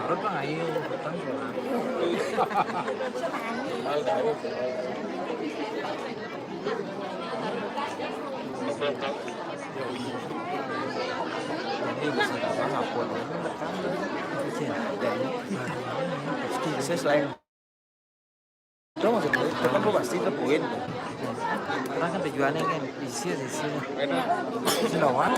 Rốt bang ayo, tang Ini bisa tak hapon. Saya selain itu maksudnya, itu kan gue pasti tepuin. Orang kan tujuannya kan isi. Selawan,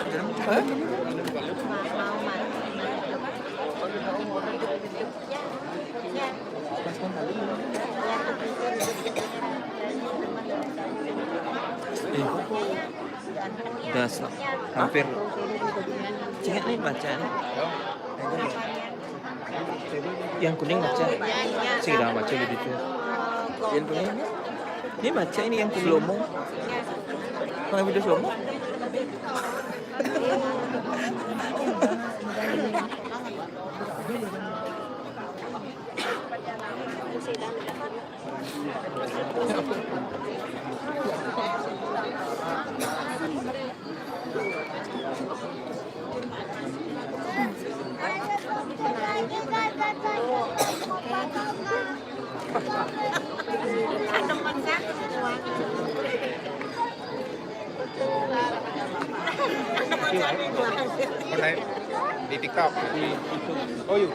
udah hampir cengek nih baca nih. Yang kuning baca sih udah baca gitu. Yang kuning ini baca ini yang slow mo. Kalau video slow mo di TikTok. Oh yuk.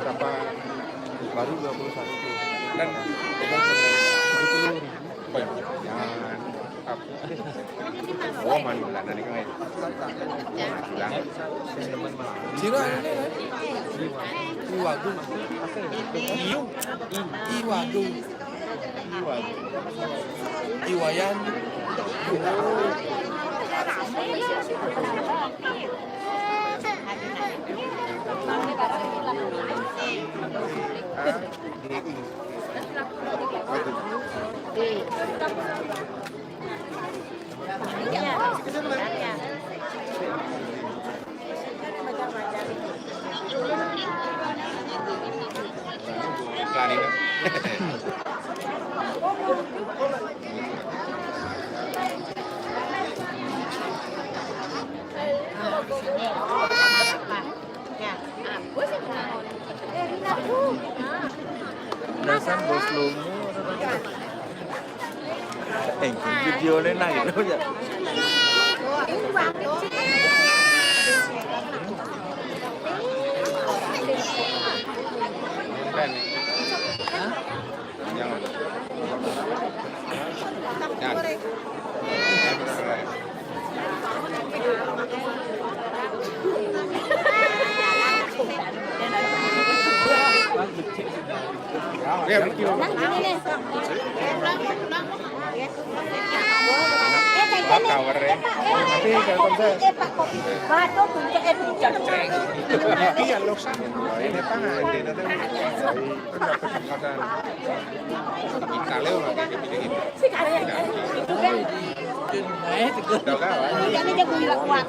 Berapa? Baru 21 tuh. Dan 70. Jangan. Oh, mana nanti kan. Sila. Iwadu. Iwadu. Iwayan. Iklan ini. Dasar bos lomo. Video này này đâu vậy? Jangan. Bakal keren. Tapi kalau saya Bato punya epic. iya loksan. Ini pangan di nanti. Dapat kesempatan. Kita leo lagi gitu. Sekarang itu kan. Udah kawan. Jangan dia bilang kuat.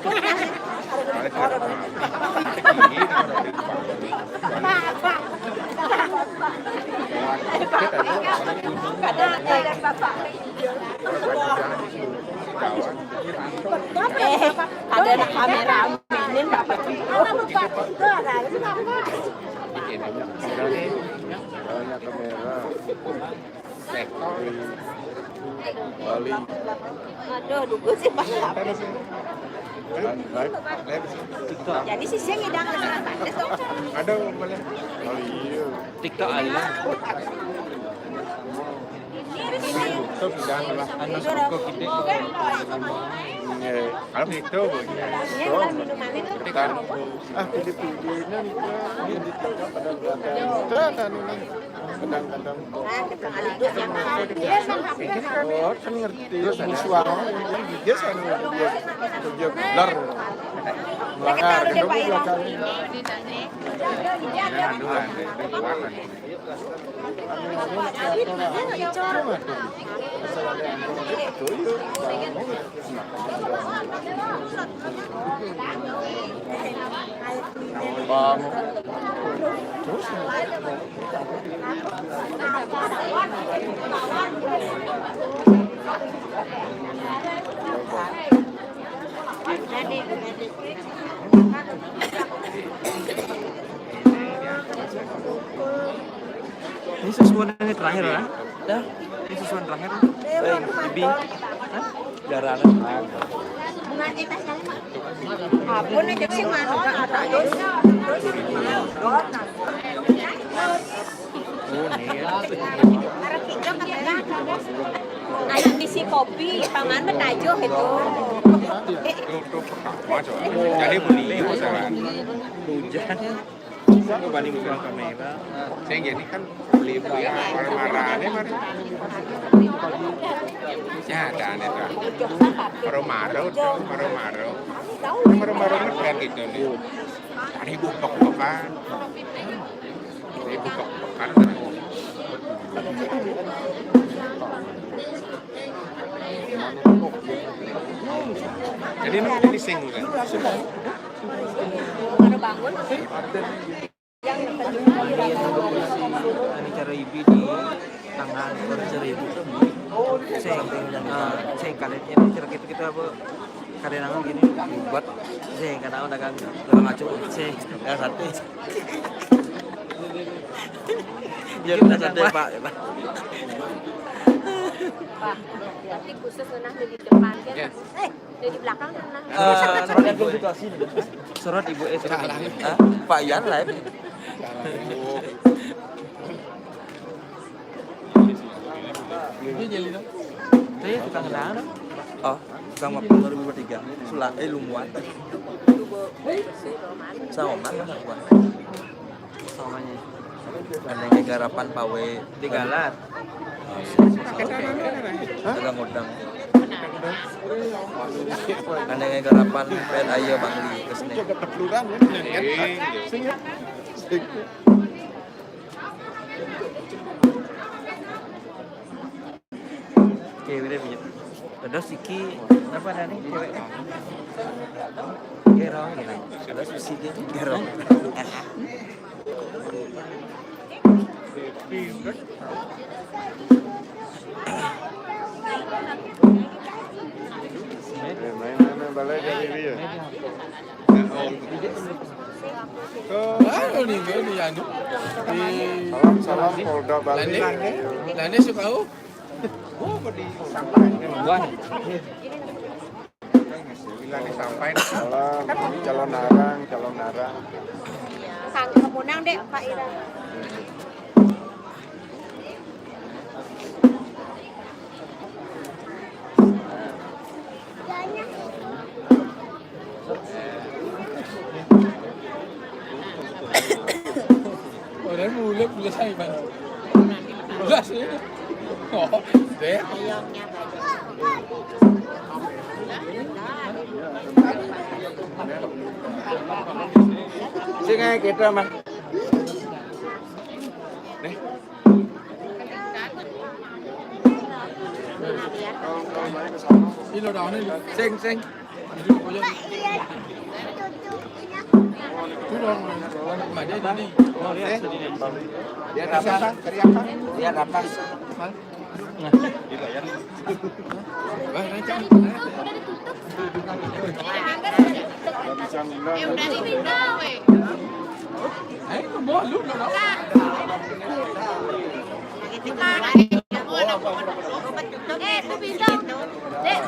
Ada kamera ini dapat. Banyak kamera. Sektor. Bali. Aduh, dulu sih pas jadi sih saya ngidang ada malah. Oh iya. TikTok ada. Itu bidang lah. Anak suka gede. Kalau itu kan pilih-pilihnya nih di TikTok pada belakang. Kadang-kadang oh, kan ngerti suara dia sana dia blur belakang Handuan, kekuatan. Ini susuan yang terakhir lah. Dah, ini susuan terakhir. Bibi. Hah? Darah. Bunga kita sama. Apun aja sih mana kata dos. Oh, nih. Anak isi kopi, pangan betajo itu. Itu pertama coba. Jadi beli misalkan. Hujan. Aku banding bukan kamera. Saya gini kan beli ya marah-marahnya mari. Ya ada nih tuh. Marah-marah, marah-marah. Marah-marah kan gitu nih. Ada ibu pok-pokan. Ibu pok-pokan. Jadi ini dising kan? Baru bangun. Ini cara ibu di tangan, cara ibu tuh. Saya karetnya ini cara kita apa? Karenangan gini buat saya kadang dagang ngaco saya nggak sate. Jadi kita sate Pak. Pak, tapi khusus menah di depan kan. Di belakang menah. Sorot ibu Pak Ian live. Saya tukang gedang. Oh, tukang mapung 2023. Lumuan. Sama mana gua? Samanya. Ada garapan pawe Tigalat. Dagang udang. Ada garapan pen ayo Bangli kesini. Oke, udah punya. Ada Siki apa nih ceweknya? Gerong gitu. Ada Siki Gerong. Mainan balai dari dia. Baru nih gue di anu Salam Polda Bali. Lane suka oh. Wah. Bilang sampai Salam calon narang. Kang kemunang deh Pak Ira. Orang mulai saya mana? Jelas ya. Oh, deh. Ayamnya Sini kita mah. Ini lo dah ni. Sing. Tu dong. Mana dia ni? Oh, lihat sedih. Dia apa? Dari apa? Lihat apa? Wah, macam. udah ditinggal weh. Mau lu lo dah. Itu bintang. Dek.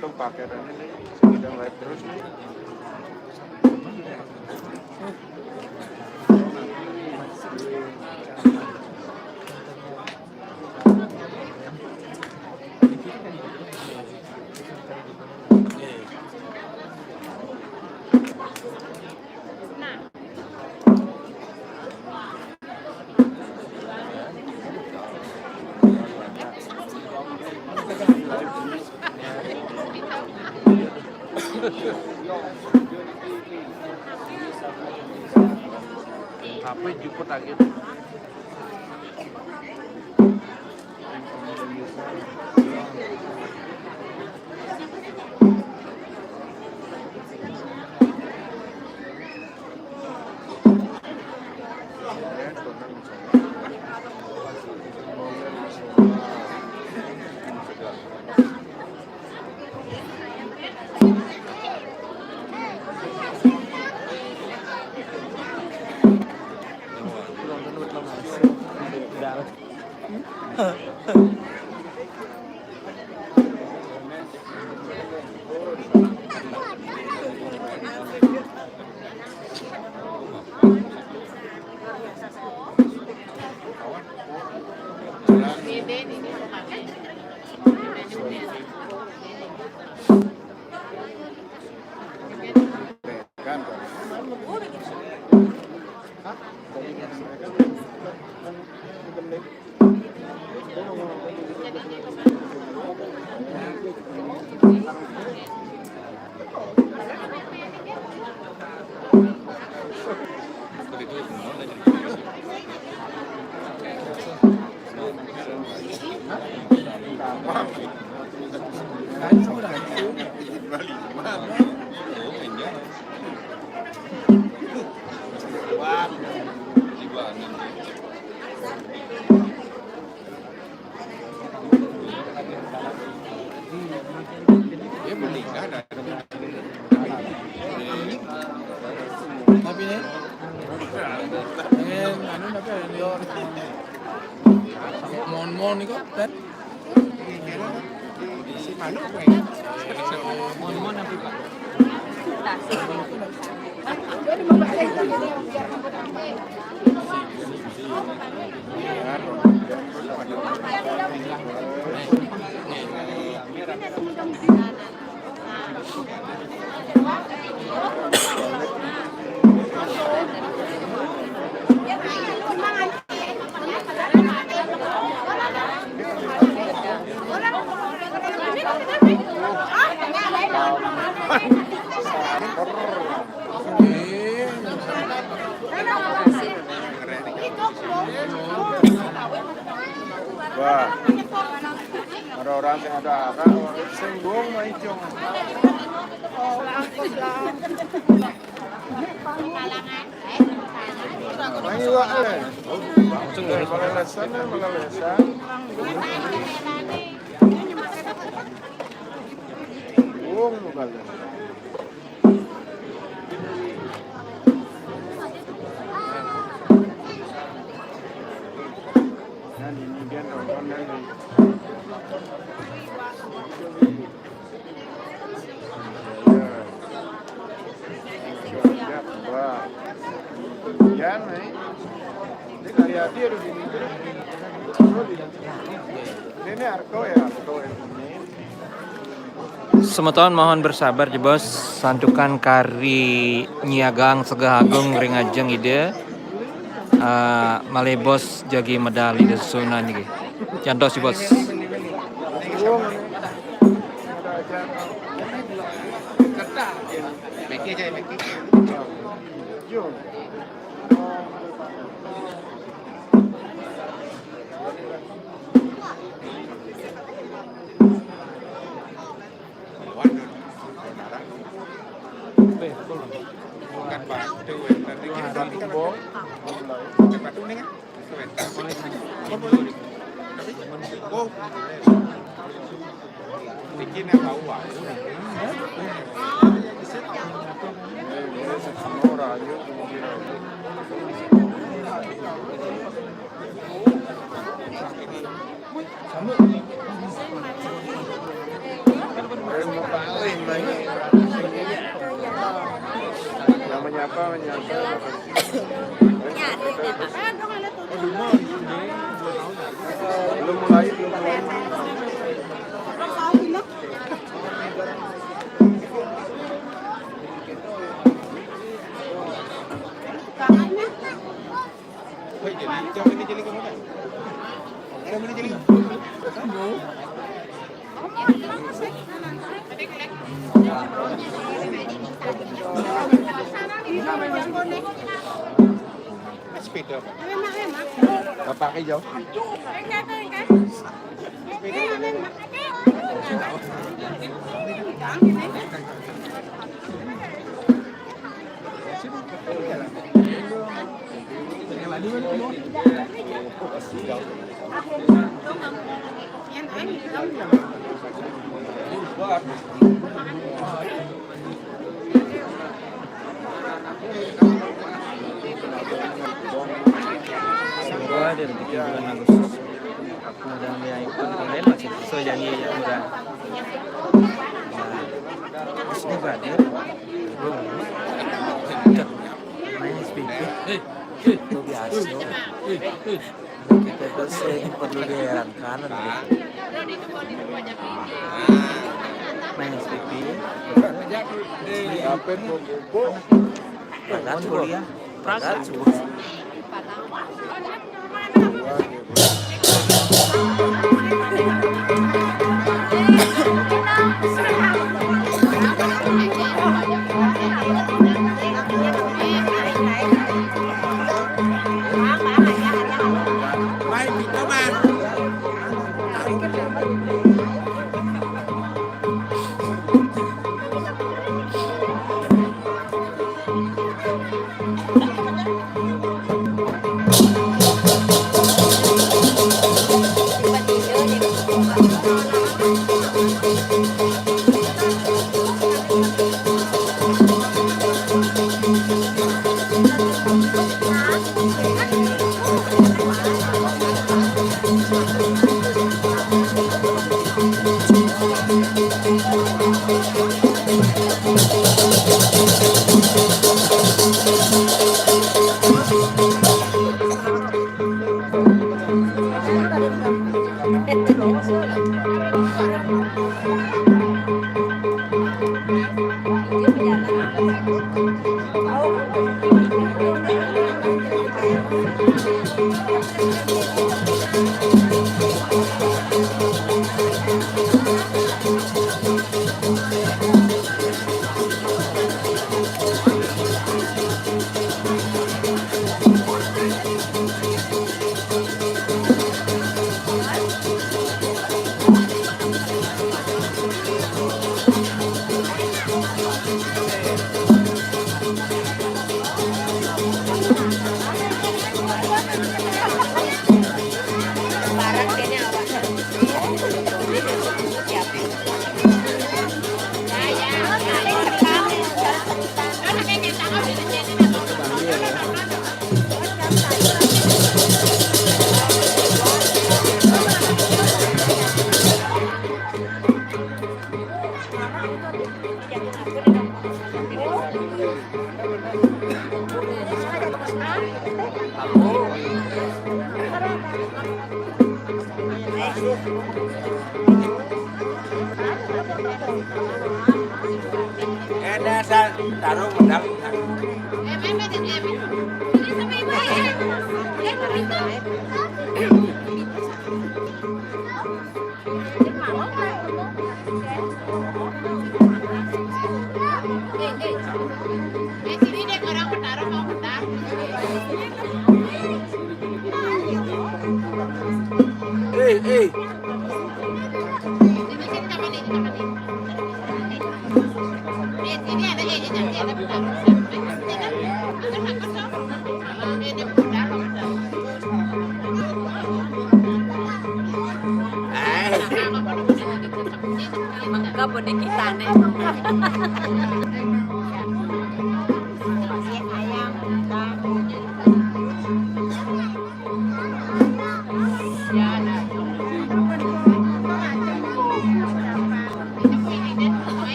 Untung paketan ini sedang live terus nih. HP juput lagi. Dia menikah dan Tapi nih, pengen anu tapi ini mon nih kok kan? si Manu apa ya? Mon apa Pak? Wah, ada orang yang ada kan singgung mah icung. Main juga le. Langsung dari lesan. Bukan. Semeton mohon bersabar jebos santukan kari nyiagang segahagung ringajeng ide malebos jagi medali de sunan iki. Cantos si bos. Meki aja Meki. Bukan batu, nanti kita kembang. Bukan batu nih kan? Oh, bikin yang bau Namanya apa? Menyapa. Belum mulai. Woi, jadi ini jadi kemana? Ada mana jadi? Sepeda apa? Bapak hijau. Semoga dia nanti bulan Agustus. Mudah dia ikut kemarin masih sesuai janji ya mudah. Ini berarti belum. Main SPP. Itu biasa. Kita terus yang perlu diherankan main SPP. Apa buku? Padahal kuliah. Padahal taruh medang. Bonekitan ayam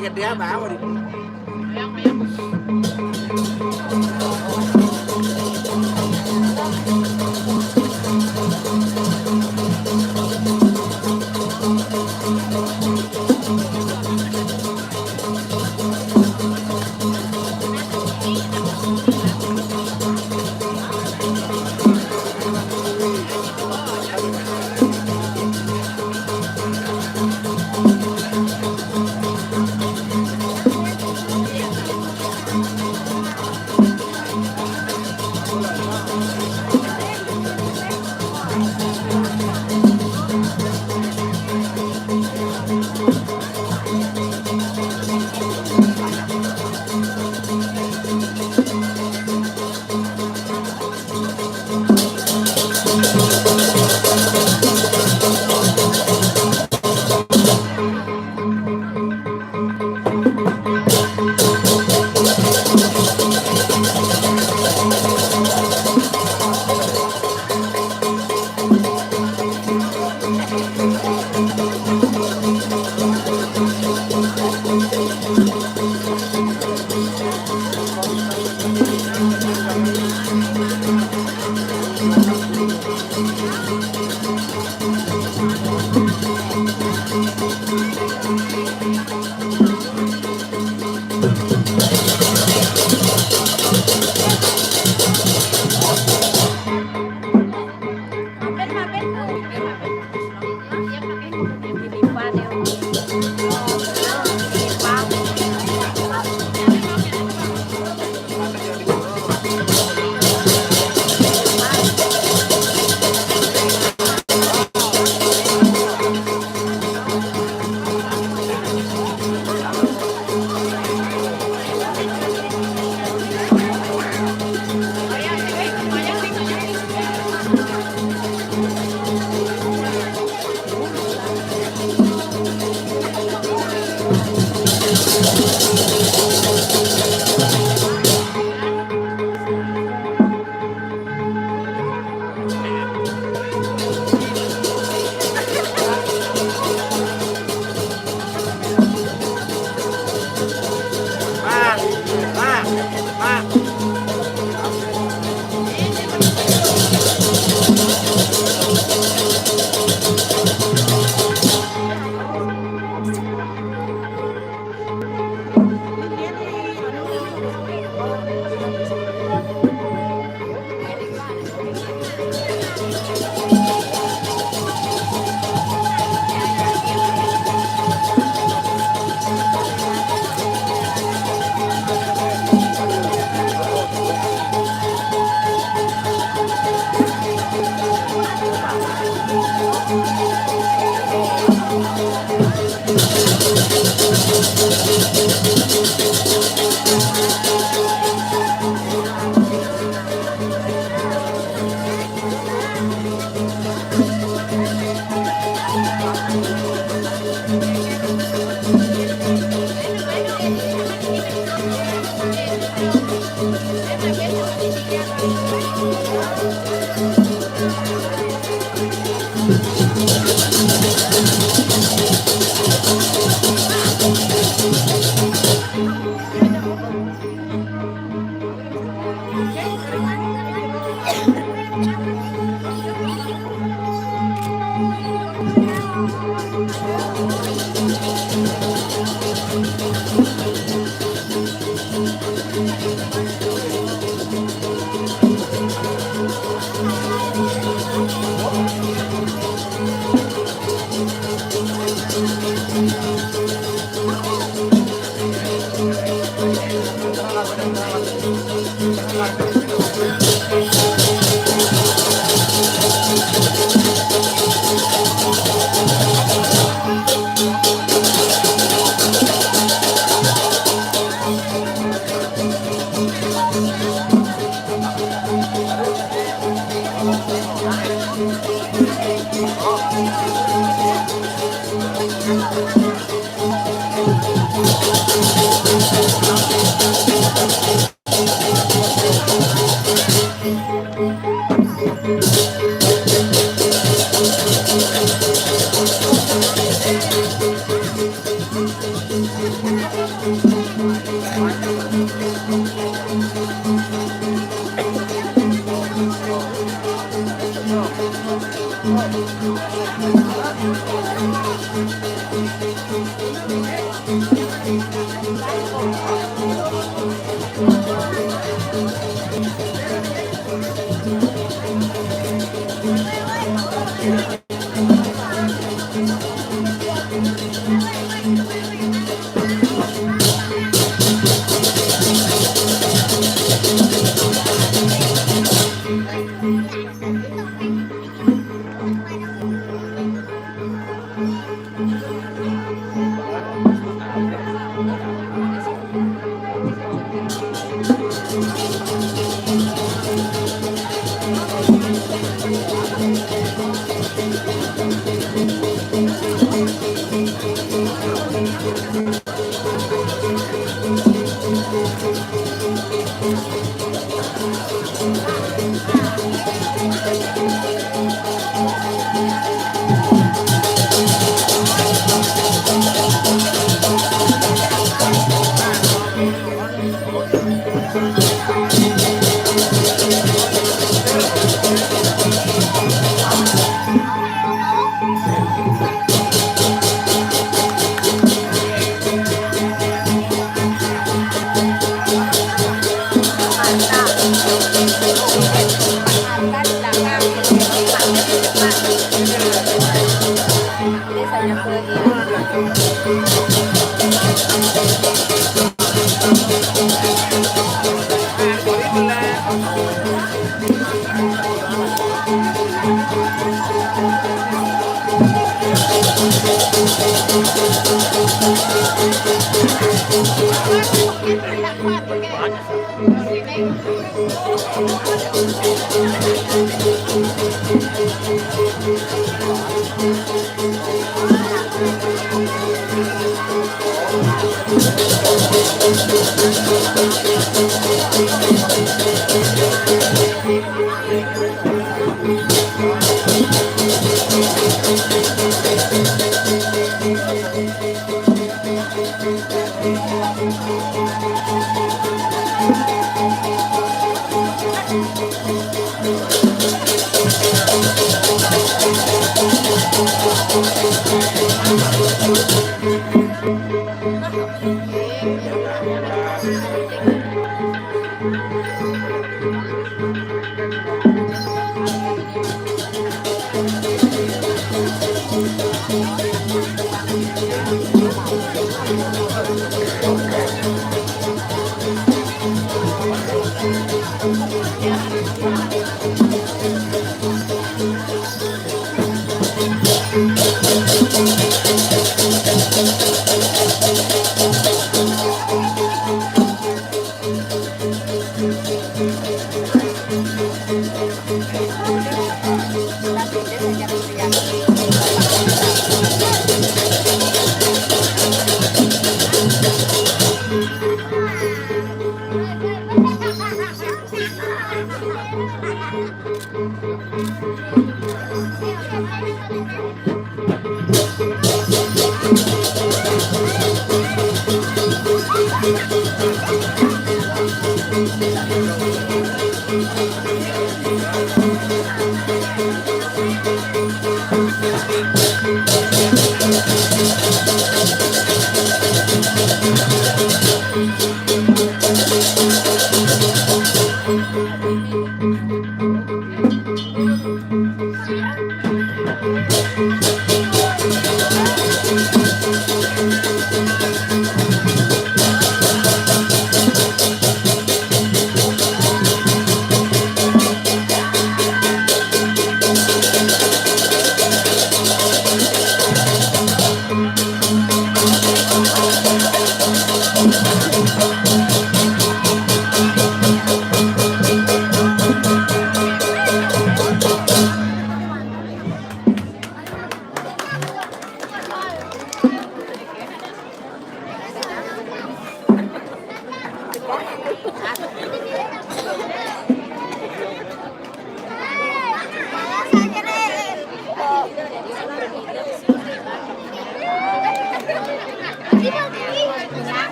cái đĩa báo mà đi.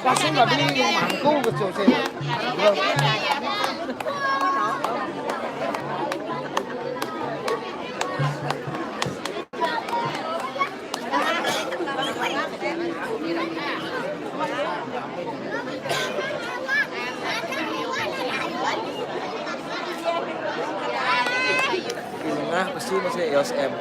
Langsung nggak beli mangku ke Jose. Nah, pasti masih EOS M.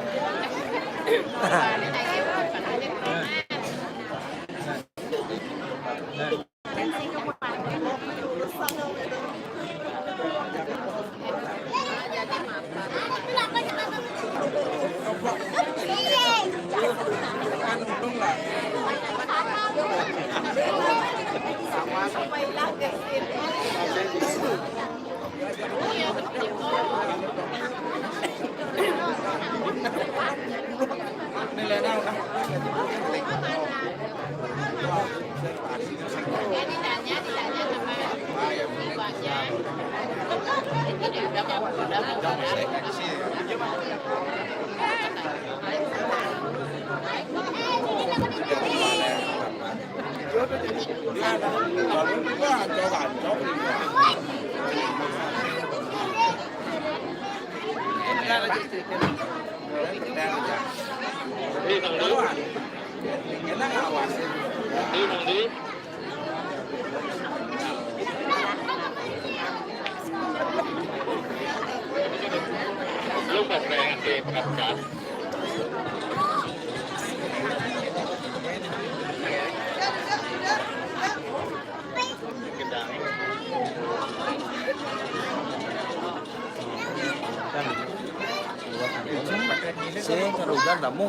Saya karugan kamu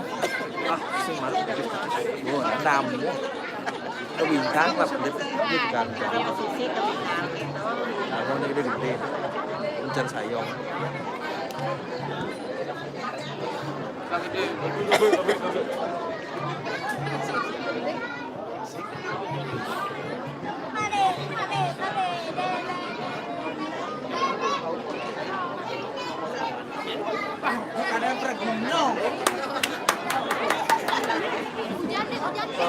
si malu gua đam nó bình tháng là phải biết càng con đây đừng tên chân sải dòng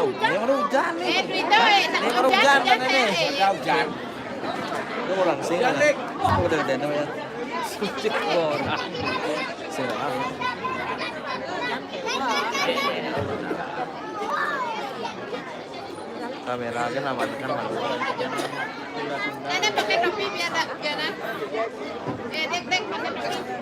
Ini kan hujan nih. Ini kan hujan kan ini. Hujan. Itu orang sih. Udah dan namanya. Suci bor. Serah. Kamera kan aman kan malu. Nenek pakai topi biar tak hujan. Dek pakai topi.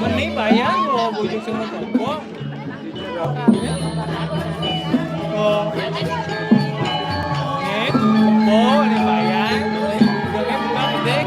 Ini bayang loh bujuk semua toko. Oh. Ini bayang. Ini bukan gede.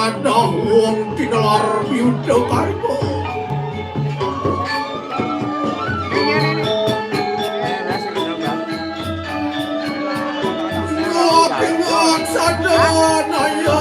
Dah wong tinar yuda karbo. Ngok sadana ya.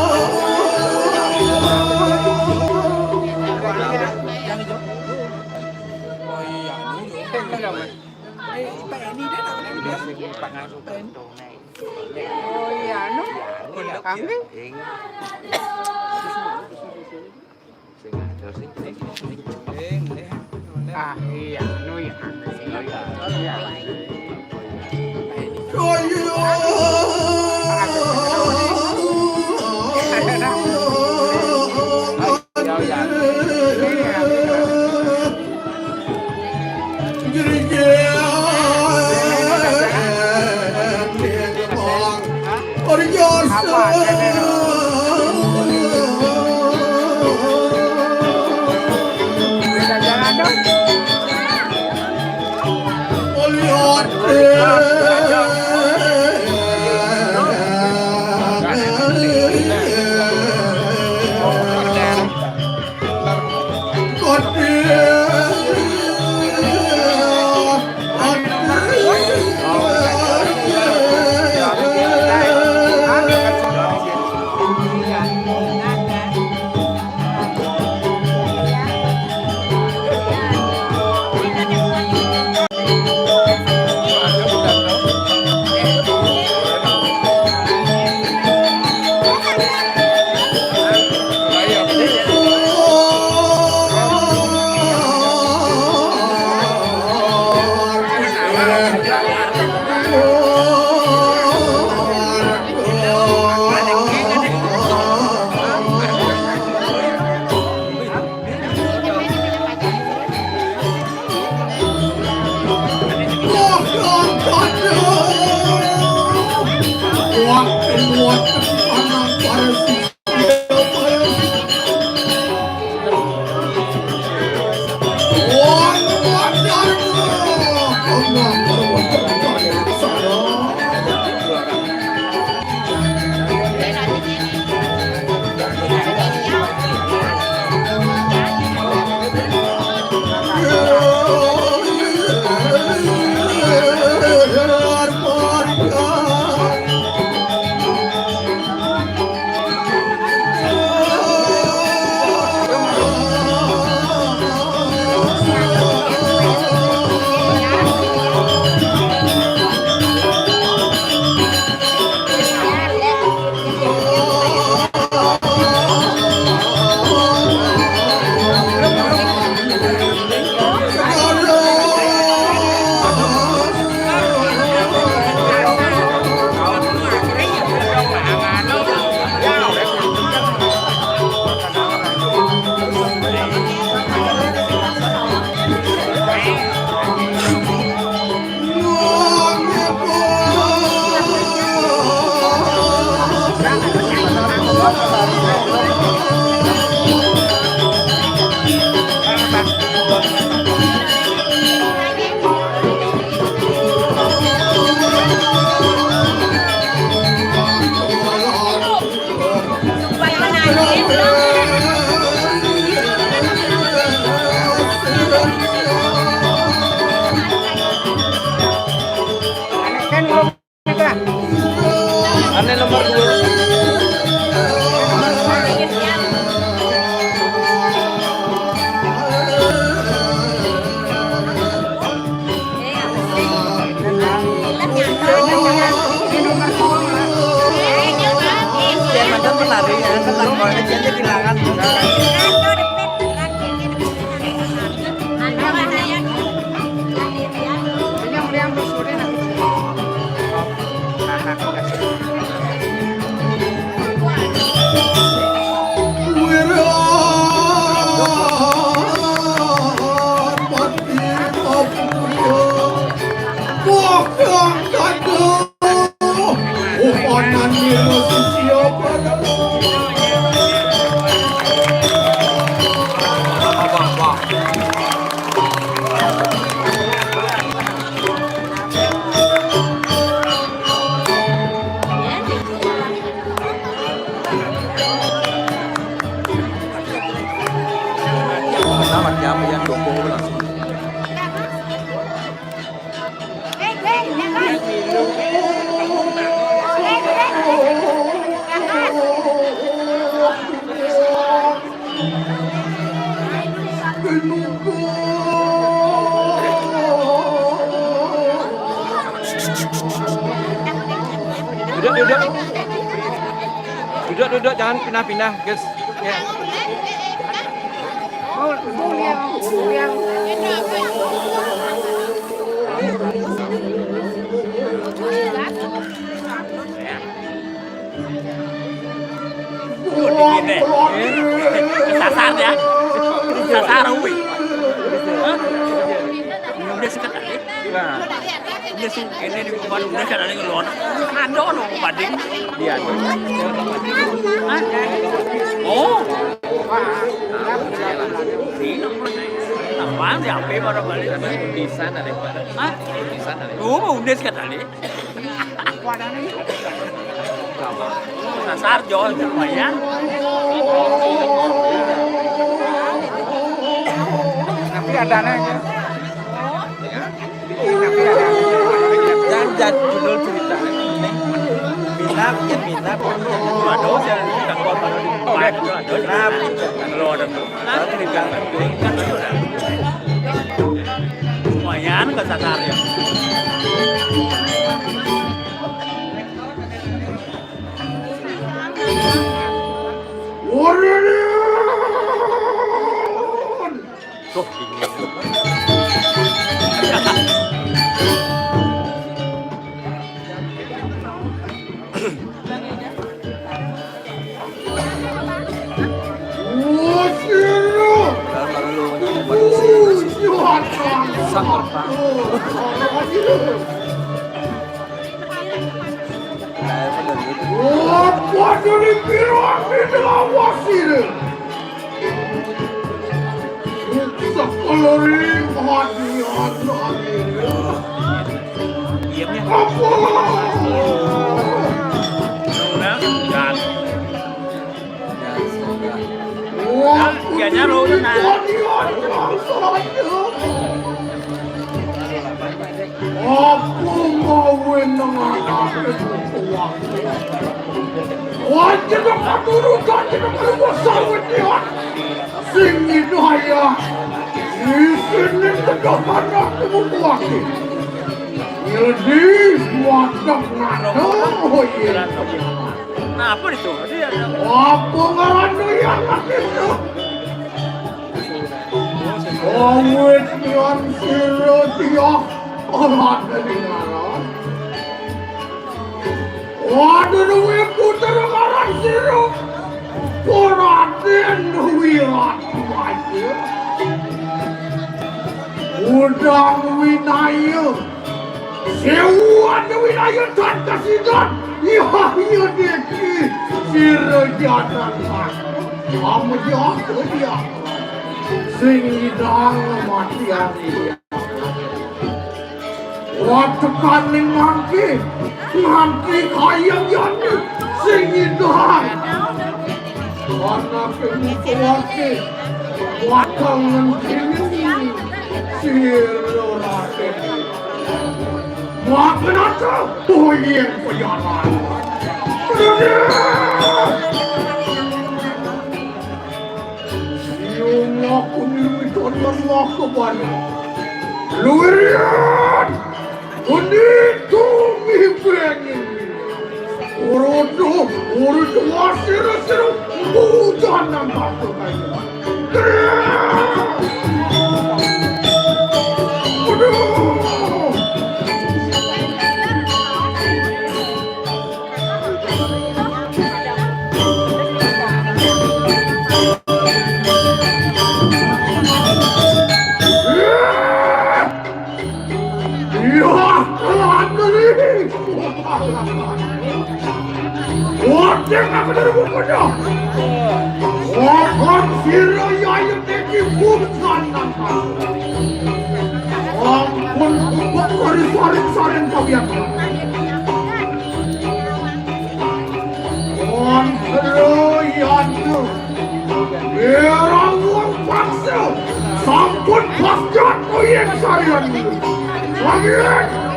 Ane nomor 2. Jangan menari, kan langsung aja dilangan. Duduk, jangan pindah-pindah, guys. Ya. Sasar ya. Sasar uwi. Udah sekat tadi. Nah, Udah sih ini di kuban udah sekat tadi ngelon. Ada no banding. iya. Oh. Sino? Apaan di HP baru balik? Di sana deh. Hah? Di sana deh. Oh, udah sekat tadi. Sasar jual lumayan. Tapi ada nanya. Jangan judul cerita. Minat, minat. Aduh, saya tak kuat pada di depan. Aduh, kalau ada lumayan ke Sasar ya. Tuh, Apa dari pihak tidak wasir? Sekelari hadiah dari diamnya. apa? Jangan. Waktu Kayaknya lu nah. Aku mau menengah wajib keturutan tidak berbesar wadiat singin daya di sini terdapat aku membuatnya jadi wadah nada Nah, apa itu? Dia apa ngarana yang itu awet yang siratiah orang dari ngaran waduh duwe puter ngaran siro Poraden wirat wajib udang winaya sewuan winaya dan kasidan iya deki siro jadan kamu jatuh dia sing idang matian dia waktu kaning mangki kayang yani sing idang anak kemukuwaki wakang ngentini siro raden makanata tuyeng pejalan siung aku nilmiton berlaku banyak luirian unitu mihbrengin urudu wasir-sir hujan dan batu kayu Wajib aku dari bukunya. Wakon siro yayut neki bukan nampak. Ampun kubuk saring kebiasaan. Kontro yandu. Berang uang paksa. Sampun pasjat uyek sarian. Lagi.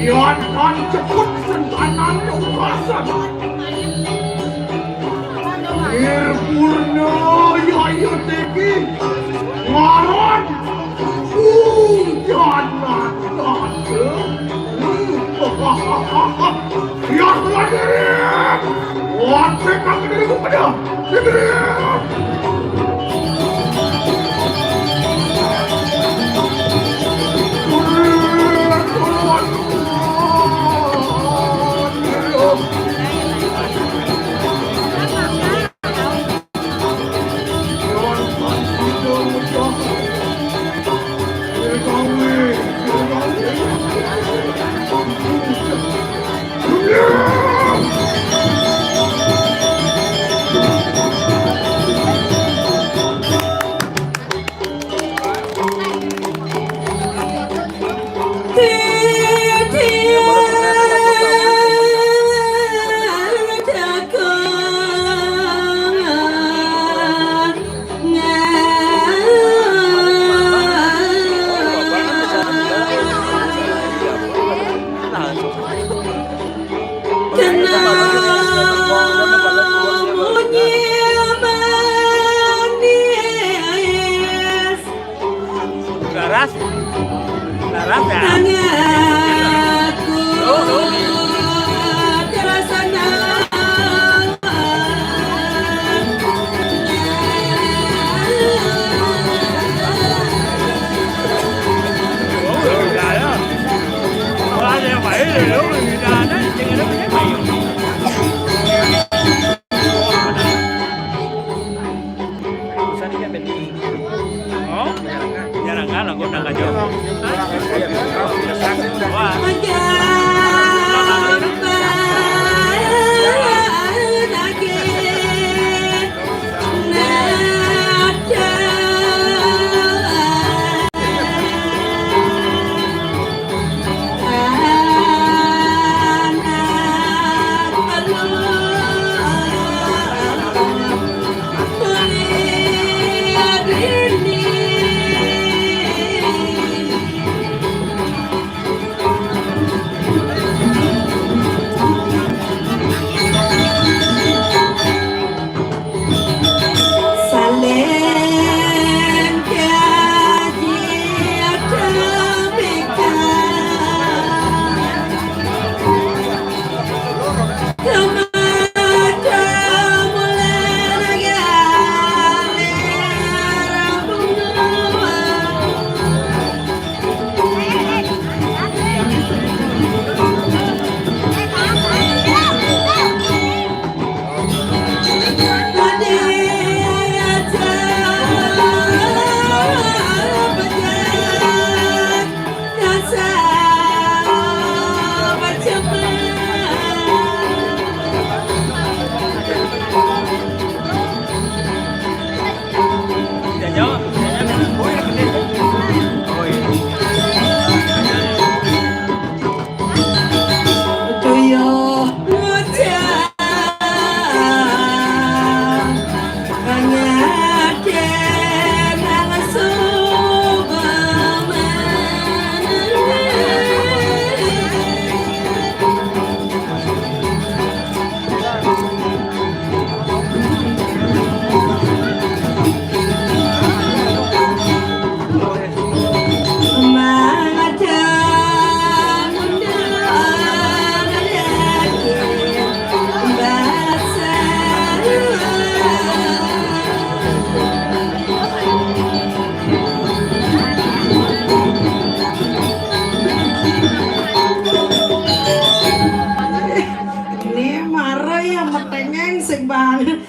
Yan kan cepet sentanan kekuasaan. Nirpurna yayut neki ngaran Ujana Laras, Laras ya.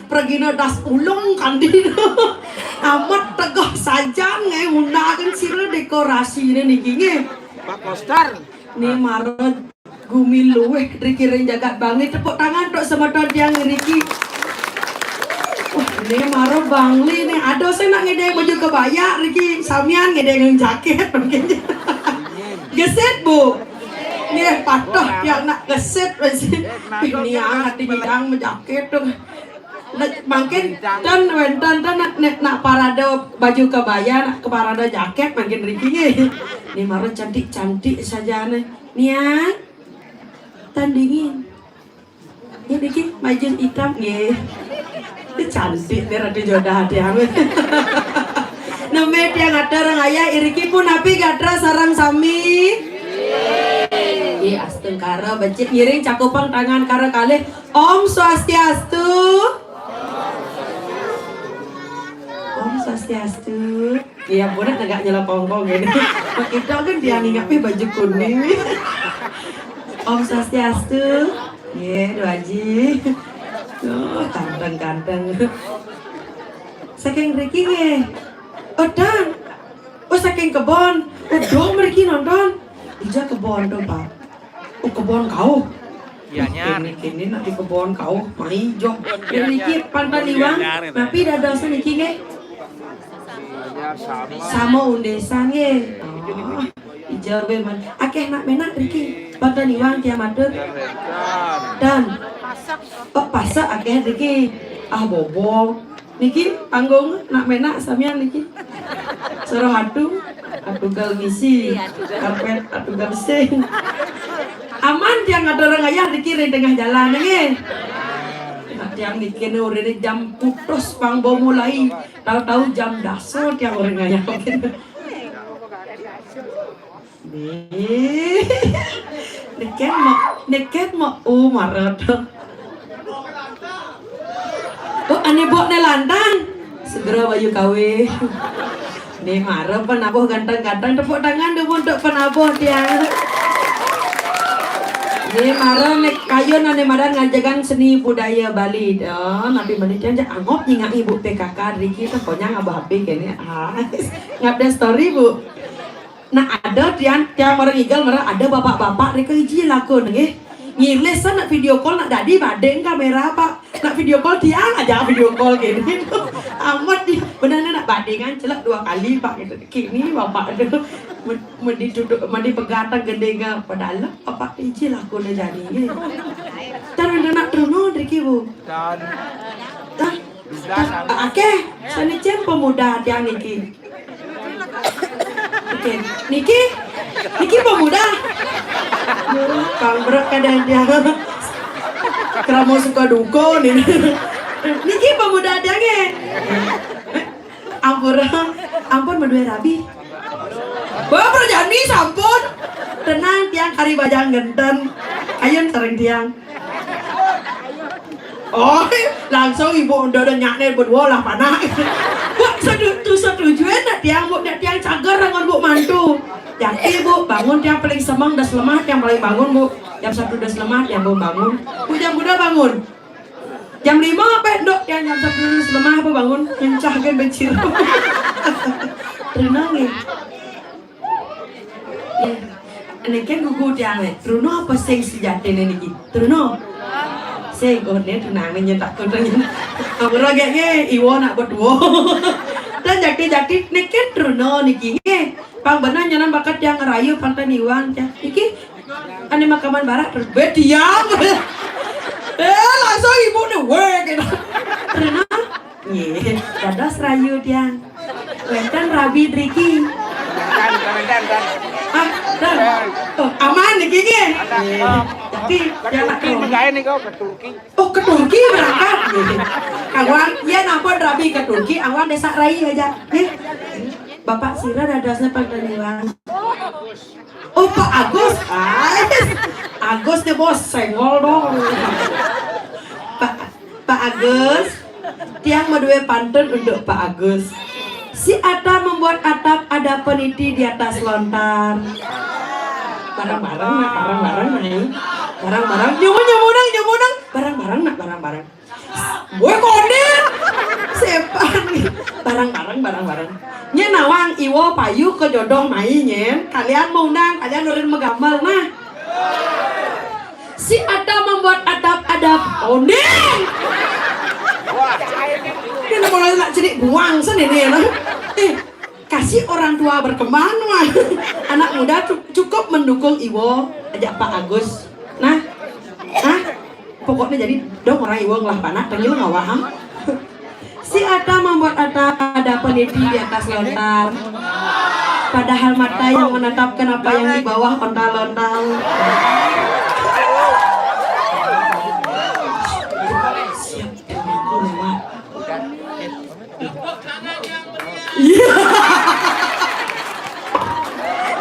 Pergina das ulung kan dino amat tegah saja ngeundakan sira dekorasi ini niki Pak Kostar nih marot gumi luweh Riki jaga banget tepuk tangan tok semedot yang Riki. Wah nih marot bangli nih ada saya nak ngedeng baju kebaya Riki samian ngedeng jaket begini geset bu nih patuh yang nak geset ini angkat dibilang menjaket tuh makin dan wentan nak parade baju kebaya nak ke parade jaket makin Riki ini marah cantik saja nih niat tandingin ya Riki maju hitam ya cantik nih rada jodoh hati amin namanya yang ada orang ayah Riki pun api gadra sarang sami iya asteng kara becik ngiring cakupang tangan kara kali Om Swastiastu Swastiastu. Iya, boleh agak nyala kongkong ini. Kita kan dia ngingapin baju kuning. Om Swastiastu. Iya, Doaji. Oh, ganteng-ganteng. Saking Riki nge. Oh, Dan. Oh, saking kebon. Oh, dong Riki nonton. Ija kebon dong, Pak. Oh, kebon kau. Iya nyar. Kini nak di kebon kau, mai jom. Riki Pantaniwang, tapi dah dosa Riki nge. Sama undesan nge. Oh, ija beman. Akeh nak menak Riki Pantaniwang tiap matur. Dan oh pasak akeh Riki. Ah bobo. Niki panggung nak menak samian Niki. Suruh atu gal ngisi. Karpet atu gal sing. Aman tiang ada orang ayah dikirim tengah jalan nge. Tiang dikirim udah jam putus pangbo mulai. Tahu-tahu jam daso tiang orang ayah. Nih, neket mau marah. Oh, ane bok nelandang. Segera baju kawe. Nih marah penabuh ganteng-ganteng tepuk tangan dulu untuk penabuh tiang. Nih marah nek kayu nane marah ngajakan seni budaya Bali. Oh, nabi Bali jangan angop nyingak ibu PKK Riki pokoknya ngabah HP kene. Ngupdate story Bu. Nah ada tiang orang igal marah ada bapak-bapak Riki hiji lakon nggih. Ngiles nak video call nak dadi badeng kamera Pak. Nak video call tiang aja video call gini. Amat di benar nak badengan celak 2 kali Pak gitu. Kini bapak ada mandi duduk mandi pegatang gendenga padahal bapak hiji laku dah jadi. Tar nak trono Riki Bu. Dan oke, sani cem pemuda tiang Niki. Oke, Niki pemuda. Kang berat kadang dia keramo suka duko nih. Niki pemuda dia nge. Ampun berdua rabi. Bawa perjani sampun. Tenang tiang kari bajang genten. Ayun sering tiang. Oh, langsung ibu udah nyakne berdua lah panah. Wah, setujuan nak tiang bu, nak tiang cagar dengan bu mantu. Jadi Bu, bangun yang paling semang das lemah yang paling bangun Bu. Jam 1 das lemah yang belum bangun. Bu jam muda bangun. Jam 5 apa dok yang jam 1 das lemah apa bangun? Mencahkan becir. Renang nih. Ini kan gugu tiang nih. Truno apa sing sejati nih Niki? Truno. Sing orangnya tenang nih nyetak kodenya. Aku raganya Iwo nak berdua. Dan jati-jati Niki Truno Niki nih. Pang benar nyanam bakat yang ngerayu Pantaniwang ya. Iki ane makaman barat terus diam. Langsung ibu nih weh gitu. Terima. Ye, dadas rayu dia. Wenten rabi Riki. Dan. Oh, aman Niki ge. Tapi Turki mengain nih kau ke Turki. Oh, ke Turki berangkat. Kawan, ya napon rabi ke Turki, awan desa rai aja. Bapak Sira dadasnya Pantaniwang. Oh Pak Agus, Agus deh bos, senggol dong. Pak Agus, tiang medue pantun untuk Pak Agus. Si Ata membuat atap ada peniti di atas lontar. Barang-barang nak, barang-barang nih. Barang-barang, nyumudang. Barang-barang nak, barang-barang. Gue konden, sepan nih. Barang-barang. Nya nawang Iwo payu ke jodoh mai nyen. Kalian mau undang, kalian nurin megambar nah. Si Ata membuat adap ondeng. Dia mulai nak cedik buang sendiri lah. Kasih orang tua berkembang mah. Anak muda cukup mendukung Iwo ajak Pak Agus. Nah, pokoknya jadi dong orang Iwo ngelah panak tengil ngawaham. Si Ata membuat ada peniti di atas lontar. Padahal mata yang menetapkan apa yang di bawah ontal-ontal. Siap, iya.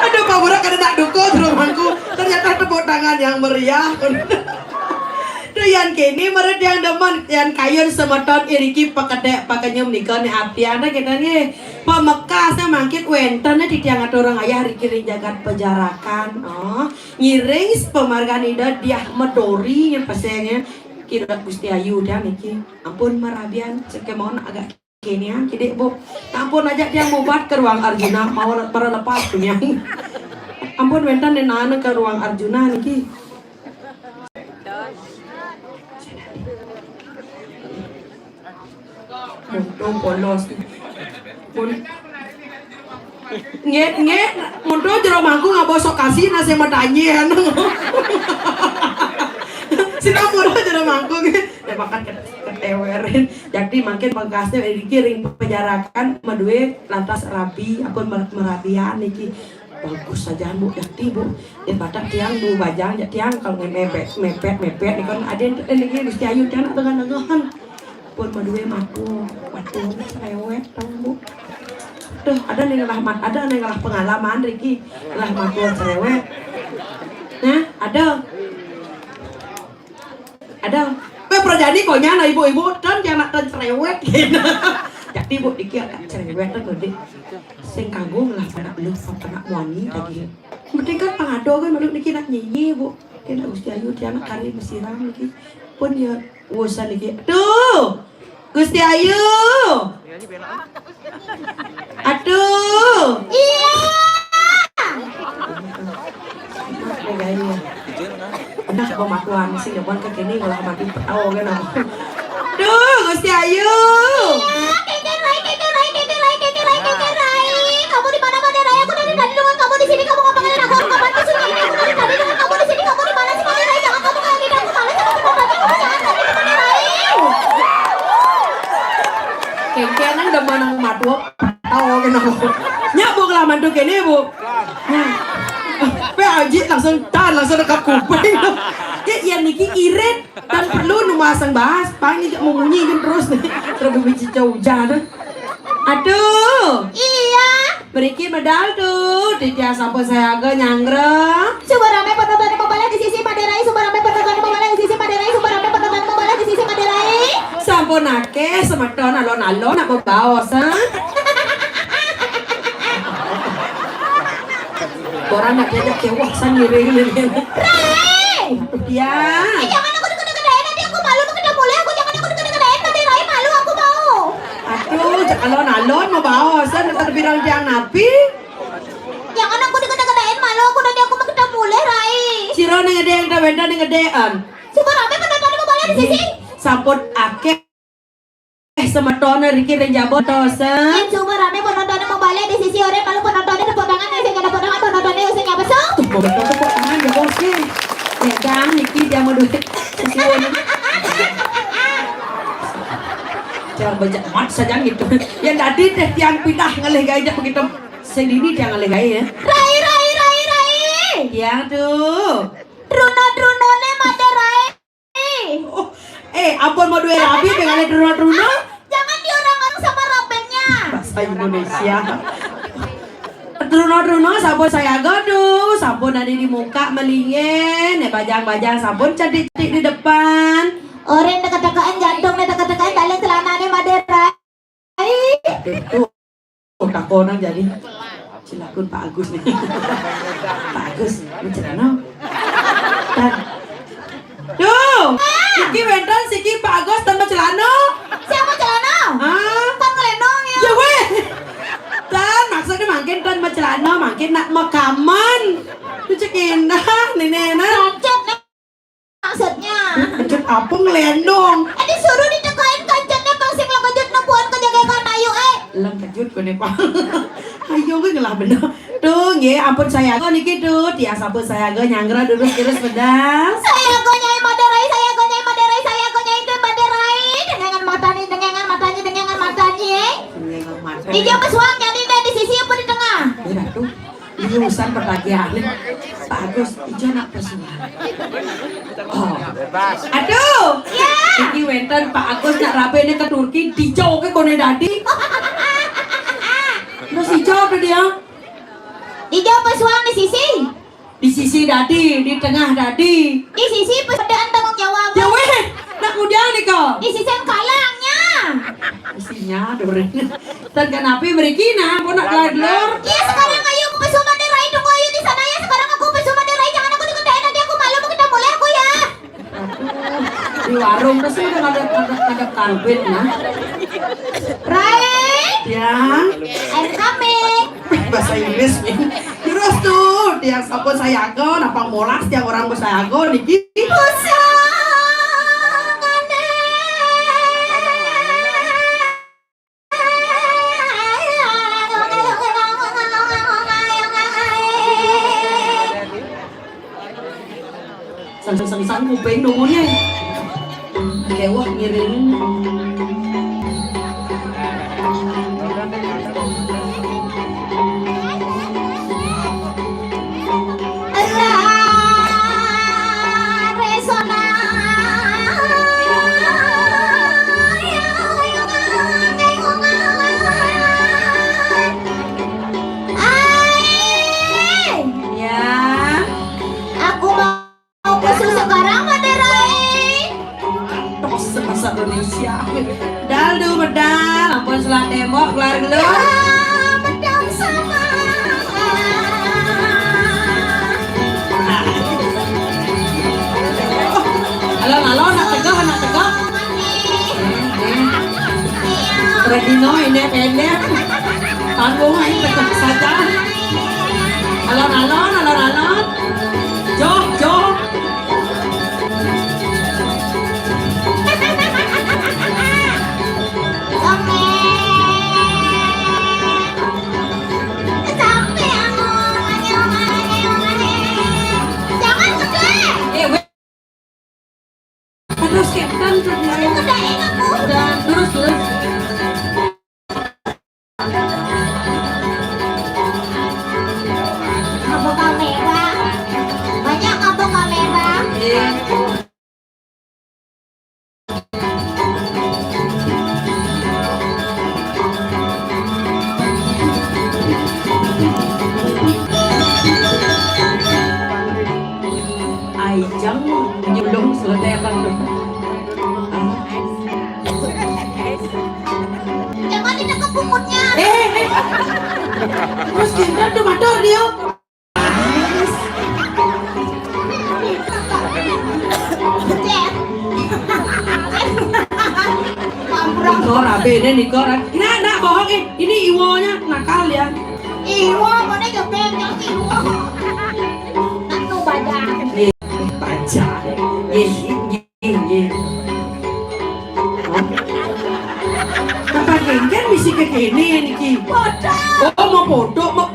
Aduh, Pak Burak ada nak dukung rumahku. Ternyata tepuk tangan yang meriah. Yang kini mereka yang demen yang kayon semeton iriki pakedek pakanyum nikah nih apiana kita nih pemekasnya mangkit wenten di tiang orang ayah riki jagat pejarakan ngiring pemargan ida dia medori yang pasenya kira Gusti Ayu dia niki ampun marabian sekemon agak kini ya kide bu ampun aja dia mau buat ke ruang Arjuna mau para lepas punya ampun wenten nena ke ruang Arjuna niki Muntung polos pun nget muntung jero mangku nggak bosok kasih nasi matanya sina murah jero mangku makan ketewerin jadi makin pengkasnya dikiring penjarakan medue lantas rapi apa merabian niki bagus saja bu jadi bu daripada tiang bu bajang tiang kalau mepet nih kan ada ini Gusti Ayu tiang atau kan pun madue maku waduh cerewet tau bu tuh ada nih rahmat ada nih pengalaman Riki lah maku cerewet nah ada perjadi konya nah ibu-ibu kan jangan cerewet gitu jadi bu Riki agak cerewet kan gede sing kagum lah pada belum pernah wani tadi penting kan pangado kan malu Riki nak nyanyi bu kita Gusti Ayu dia anak kari mesiram Riki pun ya usaha lagi tuh Gusti Ayu aduh iya anak pemakuan sih depan ke kini kalau mati petau kan duh Gusti Ayu kamu di mana Made Rai aku dari tadi dengan kamu di sini kamu ngomongin aku kapan kesini aku dari tadi dengan kamu di sini kamu di mana sih Made Rai jangan kamu kayak gitu aku malas sama benar kamu jangan tadi di Made Rai kengkenan udah mana madu tahu kan aku nyabuk lah mantu kene bu Ajit langsung dekat kuping kayak ya niki irit dan perlu numasang bahas panggil mau munyiin terus nih terus bicara hujan aduh iya beriki medal tuh di tiasa apa saya agak nyanggreng sumber rame penonton pembalap di sisi Made Rai sumber rame penonton pembalap di sisi Made Rai sumber rame penonton pembalap di sisi Made Rai sampun nake semeton alon-alon nak bawa orang nak diajak kewah sendiri Rai! Ya. Jangan aku deket-deketin nanti aku malu mau ketemu aku jangan aku deket-deketin Made Rai malu aku mau. Aduh, jangan alon-alon mau bawa sen terbilang tiang napi. Jangan aku deket-deketin malu aku nanti aku mau ketemu Rai. Siro nih gede yang wenda nih gedean. Cuma rame penonton mau balik di sini. Sampun akeh semeton Riki renjabot tosen. Cuma rame penonton mau balik di sisi orang malu penontonnya tepuk tangan saya enggak dapat tangan penontonnya usah nyapa sok. Tepuk tangan ya bos ke. Ya kan Niki dia mau duit. Jangan baca mat saja gitu. Yang tadi teh tiang pindah ngalih gaya begitu sendiri dia ngalih gaya ya. Rai. Ya tuh. Truno ne Made Rai. Oh, ampun mau duit rapi dengan truno. Jangan diorang-orang sama rapenya. Bahasa Indonesia. Truno sampun saya gaduh, sampun ada di muka melingin, bajang-bajang sampun cantik di depan. Orang dekat-dekatan jantung, dekat-dekatan tali celana nih Made Rai. Itu kakonan jadi. Silakan Pak Agus nih. Pak Agus, mencerana. Duh, Siki Wenton, Siki Pak Agus tanpa celana. Siapa celana? Kan ngelenong ya. Ya weh. Dan maksudnya makin tan celana, makin nak makaman. Itu cekin dah, nenek. Kancet nih. Maksudnya. Kancet apa ngelenong? Disuruh ditekain kancetnya pasing lo kejut nempuan kejagaan ayo Lang kejut gue nih Pak. Ayo gue ngelah bener. Tuh, nge, ampun saya go niki tuh, tiasa pun saya go nyanggra dulu terus pedas. Saya go nyai Made Rai, saya go nyai Made Rai. Dengangan matanya. Dengangan matanya. Di dia pesuang jadi di sisi apa di tengah? Ya tuh, ini urusan pertagihan. Pak Agus, ijo nak pesuang. Oh, aduh, ya. Iki wenten Pak Agus nak rapi ini ke Turki, dijauh ke kone dadi. Terus hijau tuh dia. Hijau pesuang di sisi. Di sisi dadi, di tengah dadi. Di sisi pesuang tanggung jawab. Ya weh. nak kudiang nih kok. Isi sen kalangnya. Isinya doren. Dan kenapa mereka nah, mau nak kelar. Iya sekarang ayo aku ke Sumaderai, tunggu ayo di sana ya. Sekarang aku ke Sumaderai, jangan aku diketain nanti aku malu mau kita mulai aku ya. Di warung terus udah ada karpet nah. Rai, Ya, air coming. bahasa Inggris nih. Terus tuh, dia sapo sayago, napang molas tiang orang bersayago niki. Sang kuping nunggunya. Lewat ngirim. Ya, Aku mau ke sekarang Maderai. tos bahasa Indonesia. Daldu medal, ampun selat tembok kelar dulu. Medang sama. Halo, nak tegak, nak tegak. Redino ini pendek. Tanggung ini tegak saja. Alon. Jok. Terus Captain terus. Kabel kamera. Banyak kabel kamera. Ajang nyelung seleteran dong. Jangan didekat punggungnya. Terus kita tuh motor dia. Nikor abene nikor. Nah bohong ini Iwonya nakal ya. Iwo mana jopeng yang Iwo. Nak tuh badan. Baca. Ye. Apa kan misi ke kene ya niki. Oh mau foto mau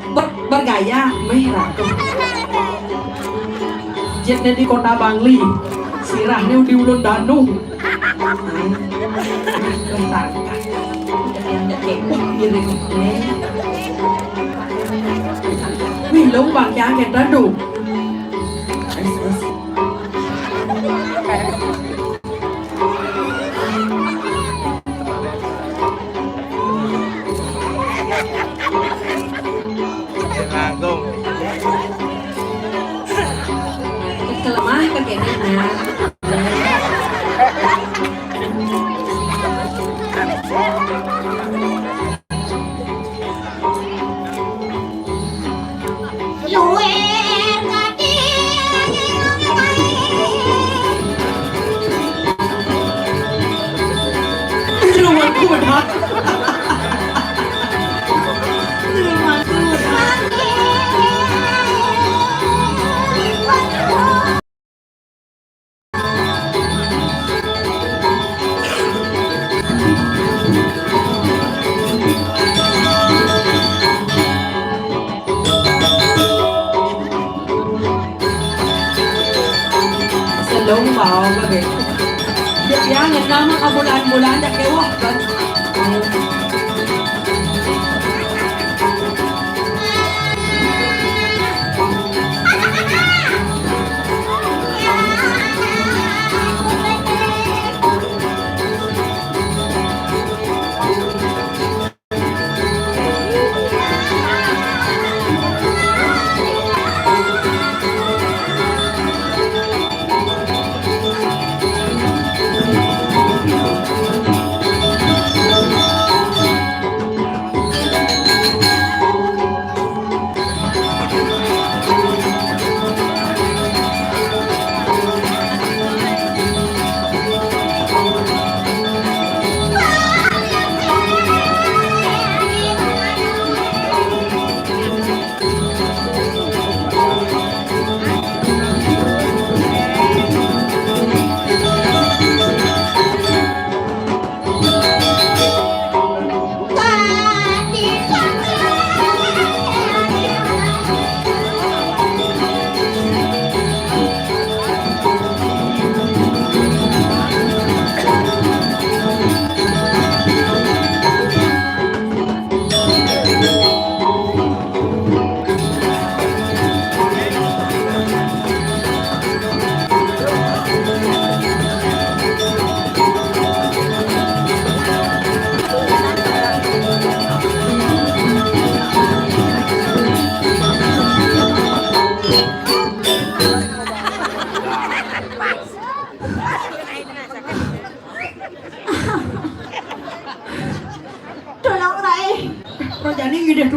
bergaya merah tuh. Jetnya di kota Bangli, sirahnya di Ulun Danu. Bentar, wih lomba yang kita tuh. Langsung. Kelemah kekenanya. Luer kaki. Rumahku berat. Selong bawah babe. Dia yang nama kabulan-bulan dak kewah kan.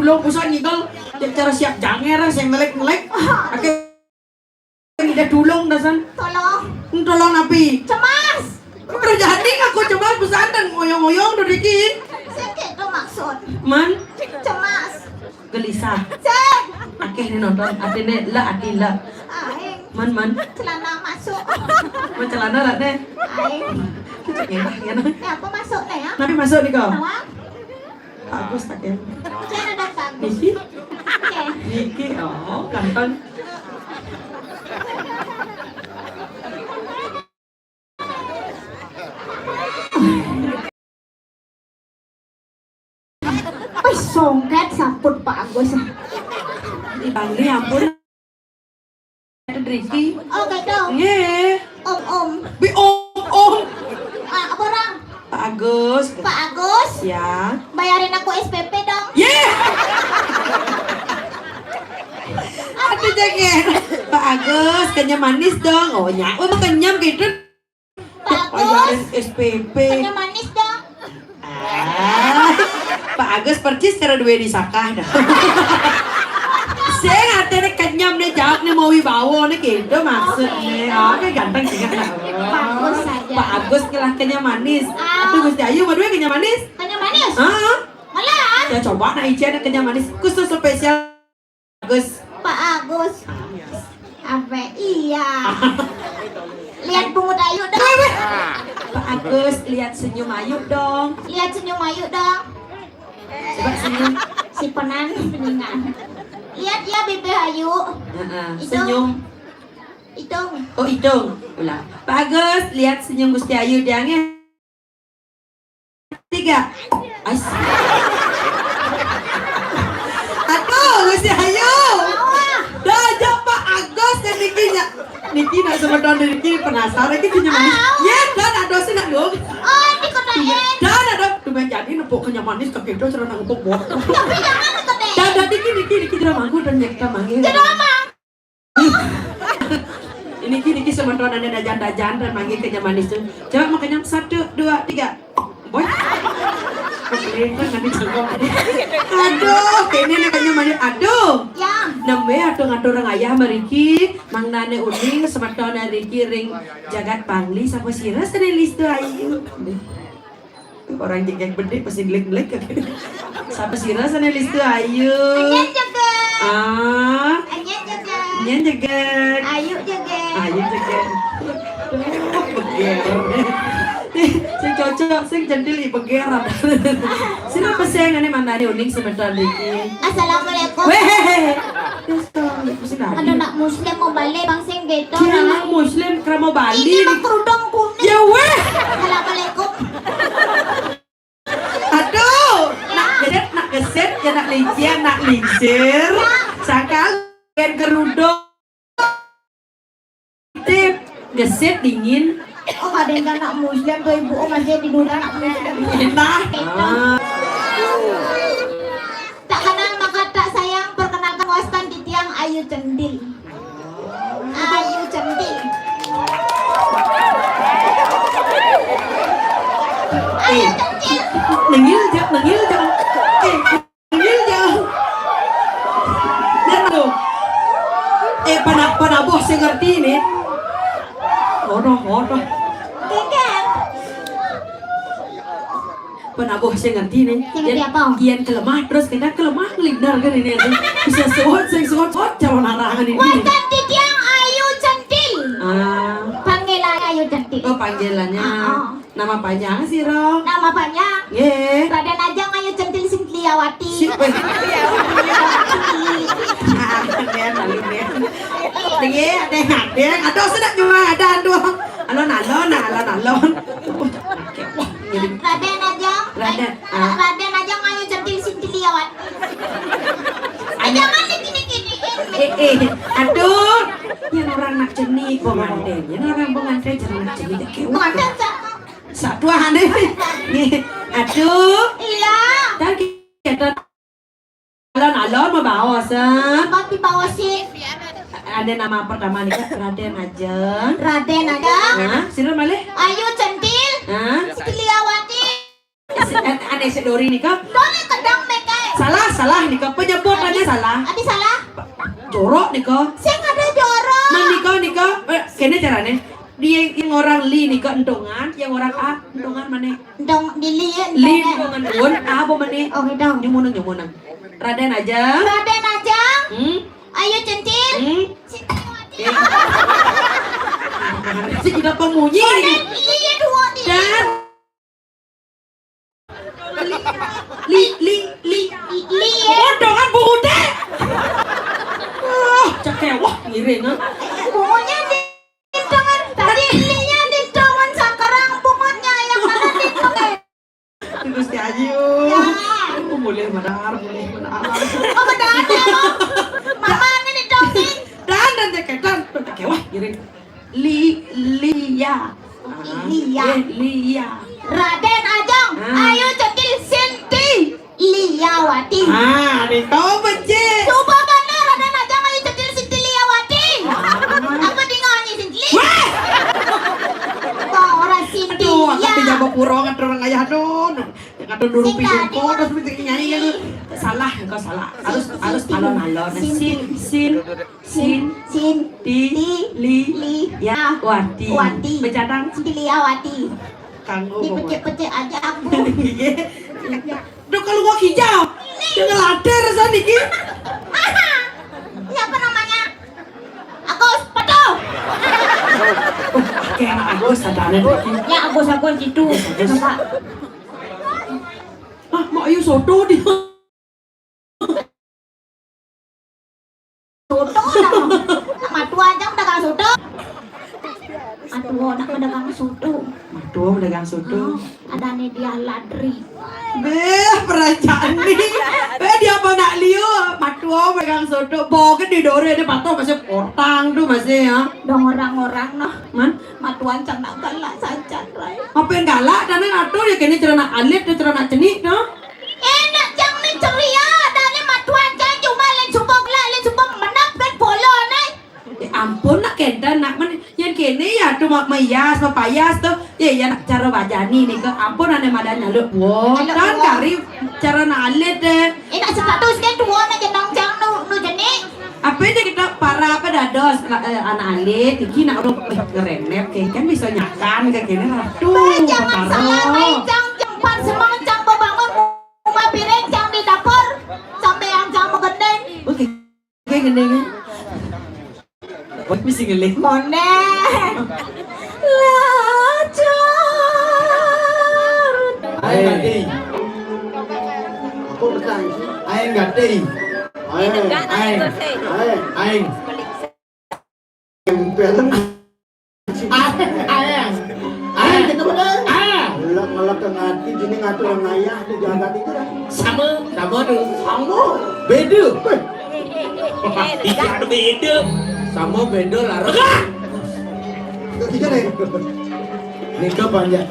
dulung pusat ngigel cara siap janger saya melek oke tidak dulung dasan tolong napi Cemas. udah jadi aku coba pesantren ngoyong-ngoyong udah dikit Sakit tuh maksud. man Cemas. gelisah Cek. oke ini nonton adine lah adila Aing. man Celana masuk. man celana lah deh Aing. ya Aku masuk nih ya. napi masuk nih kau Nawang. bagus pakai Jangan ada bagus. Niki Oke. Niki oh ganteng Wih, songket sampun Pak Agus. Bangli ampun Riki Oke dong. ye Om. bi om Apa orang? Pak Agus Pak Agus. ya Bayarin aku SPP dong. ye aduh jangan Pak Agus kenyam manis dong oh nyak oh kenyam gitu Pak bayarin Agus. SPP Kenyam manis dong. Pak Agus percis karena duwe disakah dah. Saya ngatene kenyam nih jawab nih mau wibawa nih gitu maksudnya. Oke ganteng sih kan. Bagus saja. Pak Agus kelah kenyam manis. Aduh Gusti Ayu berdua kenyam manis. Kenyam manis. Hah? Malah. Ya coba nah ijen kenyam manis khusus spesial Agus. Pak Agus. Apa iya? Lihat bungut Ayu dong. Pak Agus lihat senyum Ayu dong. Lihat senyum Ayu dong. Coba senyum. Si penan peningan. Lihat ya bebe Ayu. Senyum. Hitung. Oh hidung. Ulah. Pak Agus lihat senyum Gusti Ayu diangnya. 3. Ais. Aduh Gusti Ayu. Dah aja Pak Agus dan Niki nak sebentar Niki penasaran Niki punya manis. Ya dan ada sih nak dong. Oh, di kota N. Dan ada cuma jadi nepuk kenyam manis ke kita cara nak nepuk buat. Tapi jangan di kota N. Dan Niki tidak manggu dan nyekta manggil. Jadi apa? Niki sebentar ada dajan dan manggil kenyam manis tu. Coba mau kenyam 1, 2, 3. Boy. Kemudian nanti jangkau. Aduh, kayaknya nak kenyam manis. Aduh. Yang. Nambe atau ngaturang ayah Mariki, Mang Nane Uning, sematona Riki ring jagat pangli sama sira sedelis tu ayu. Orang jengkel bede pasti gelek-gelek. Sama sira sedelis tu ayu. Anyan jaga. Ah, Anyan jaga. nyen jagat. Ayu jaga. Ayu jagat. Beger. Sing cocok, sing jendil beger. Sira peseng ane Mang Nane Uning sematona Riki. Assalamualaikum. Weh. Ada nak muslim mau balik bang sing gitu. Kira anak muslim kerama Bali. Ini mah kerudung kuning. Ya weh. Assalamualaikum. Aduh, nak gedet, nak geset, ya nak lincir, nak lincir. Sakal gen kerudung. Tip, geset dingin. Oh kadang anak muslim tuh ibu oh masih tidur anak muslim. Enak. Tak kenal maka tak sayang perkenalkan waskan di tiang Ayu Cendil. Ayu Cendil. Ayu Cendil. Nengil jauh. Nengil jauh. Dan tuh. Panaboh saya ngerti ini. Hodoh. Geger. Panaboh saya ngerti nih. Ngerti apa? Kian kelemah terus kita kelemah ngelindar kan ini. Bisa sehot calon arangan ini. Waskan di tiang Ayu Cendil. Ah. Panggilan Ayu Cendil. Oh panggilannya. Ah. Nama panjang sih Ro. Nama panjang. Ye. Raden Ajeng Ayu Centil Singliawati. Aduh sudah cuma ada aduh. Alon. Raden Ajeng. Raden, Raden Ajeng Ayu Centil Singliawati. Jangan digini-gini. Aduh. Yang orang nak jenik pengantin. Yang orang pengantin jangan nak jenik kewa. Pengantin sama. Satu aneh. Aduh. Iya. Dan kita alon mau bawa sen. Bapak bawa sih. Ada nama pertama nih Kak, Raden Ajeng. Raden Ajeng. Hah? Sira malih? Ayu Centil Hah? Singliawati. Aneh sedori nih Kak. Doni kedang meke. Salah nika penyebutannya salah. Adi salah. Jorok nika. Sing ada jorok. Man nika kene carane. Dia yang orang li nika endongan, yang orang a endongan mana? Dong dilihat. Li endongan un, a apa mana? Oh gitu. Nyumunang. Raden aja. Raden aja. Ayu centil. Si kita pemunyi. Lihat dua di. Dan li endongan bude. Cakewah ngiring ah. Bungunya di tangan. Tadi linya di tangan sekarang bungunya yang mana di tangan. Gusti Ayu. Oh, boleh benar. Oh benar ya. Mama ini di tangan. Dan ceketan cakewah ngiring. Lia. Lia. Raden Ajeng, Ayu Centil Sinti Liawati. Ini kau benci. Coba benar Raden Ajeng, Ayu Centil Sinti Liawati. Apa tinggalnya Sinti? Kau orang Sinti. Aduh, aku ya. dijawab puro kan orang ayah don. Kata dulu pijoko terus nyanyi kan. Salah, engkau salah. Harus alon-alon. Sin li ya wati. Becadang Sinti Liawati. kanggo. Dipecek-pecek aja aku. Duh kalau gua hijau. Dengan lader san iki. Siapa namanya? Agus Pato. Oke, Agus sadane iki. Ya Agus situ. Coba. Mak ayo soto di. Soto dong. Matu aja dagang soto. Aduh, nak dagang soto. Aduh, dagang soto. Ada nih dia ladri. Perajaan nih. Dia apa nak liu? Matuo pegang soto. Bogen di dore dia pato masih portang tuh masih ya. Dong orang-orang noh. Man, Matuan cang nak galak saja, Rai. apa yang galak? Dan atuh ya kini celana alit, dia celana cenik, no? Enak cang nih ceria. Dari matuan cang cuma len sumpah menap kan polo nih. Ampun nak kenta nak man yang kini ya tuh mak mayas, papayas tuh. Ya nak cara bajani nih ke ampun ane madanya lu. Wow, dan kari cara nak alit deh. Enak status kan dua nak jenong cang nu jenik. Apa aja kita para apa dados anak alit, iki nak urut kerenep, kan bisa nyakan kayak gini lah. Tuh, Jangan salah, Rai. Cang pan semang cang bebangun rumah piring cang di dapur sampai yang cang mengendeng. Oke, kayak gini. Buat misi ngelik. Monet. Lacar. Aing gati. Aku bertanya. Aing gati. Aing. Film. Aing kita bener. Ngelak ke ngati jadi ngatur yang ayah di jagat itu kan. Sama tuh. Sama. Beda. Iya ada beda. Sama beda lah. Ketiga nih. Nika panjang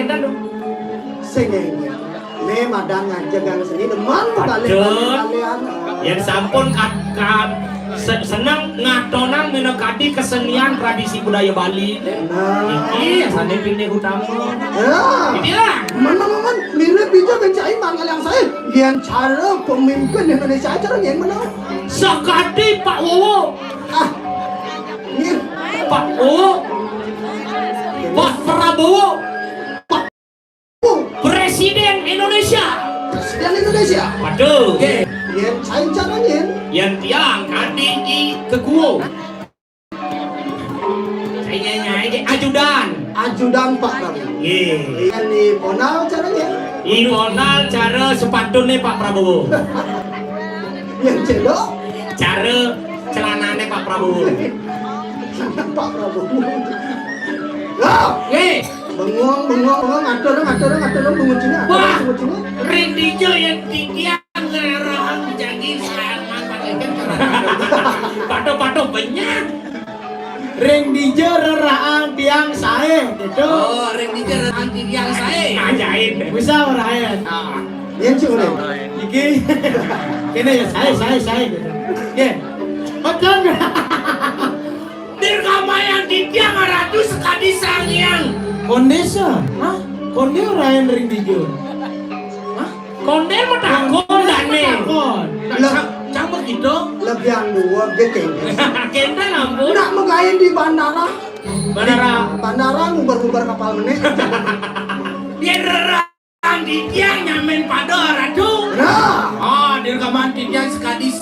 kan tuh. sengenya. Me madang jagang seni deman kali kalian. Yang sampun senang ngatonan menekati kesenian tradisi budaya Bali. Nah, Iki sane pine utama. ya. Inilah. Teman-teman, mirip bijak bencai mangal yang saya. Lihat cara pemimpin Indonesia cara yang mana? Sekati Pak Wowo. Ini Pak Wowo. Pak Prabowo. Presiden Indonesia. Presiden Indonesia. Waduh. Lihat saya caranya. Yang tiang kadiki kekuo. Saya nyanyi ajudan. Ajudan Pak Prabowo. Iya. Lihat nih ponal caranya. Imonal cara sepatune Pak Prabowo. Yang cendok Cara celanane Pak Prabowo. Pak Prabowo. Ya, bengong ngatur bengong cina. Wah. Bengong cina. Rendijo yang tikian ngerang jadi sangat pakaikan pato banyak. Ring DJ reraang tiang sae gitu. Oh, ring DJ reraang tiang sae. Ajaib. Bisa ora ya? Yen cuk ne. Iki kene ya sae gitu. Nggih. Betul. Dirgamayan tiang ratus kadi sangyang. Kondesa. Hah? Konde ora yang ring DJ. Hah? Kondel mah takon dan nih. Cang begitu? Lebih yang dua gitu. Kenda ngambut. Nak mengain di bandara. Bandara. Bandara ngubar-ngubar kapal meneh. Dia rerang di tiang nyamen pador aduh. Nah, Oh, di rekaman di tiang sekadis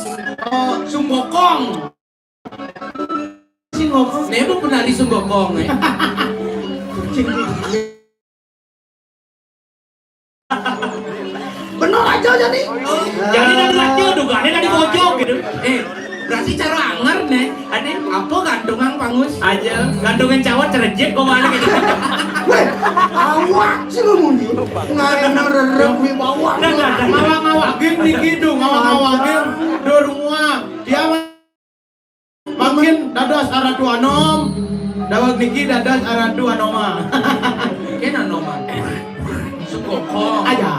Sumbokong. si ngomong. Nebo penari Sumbokong. Bener aja jadi. Jadi dari radio dugaannya dari pojok gitu. Berarti cara anger nih. Ada apa gantungan pangus? Aja. Gantungan cawat cerejek kok mana gitu. Weh, awak sih ngomong gitu. Ngarep rerep di bawah. Ngawak-ngawak geng nih gitu. Ngawak-ngawak geng. Dorumua. Dia makin dadas aratu anom. Dawag niki dadas aratu anoma. Kena anoma. Sukokong. Aja.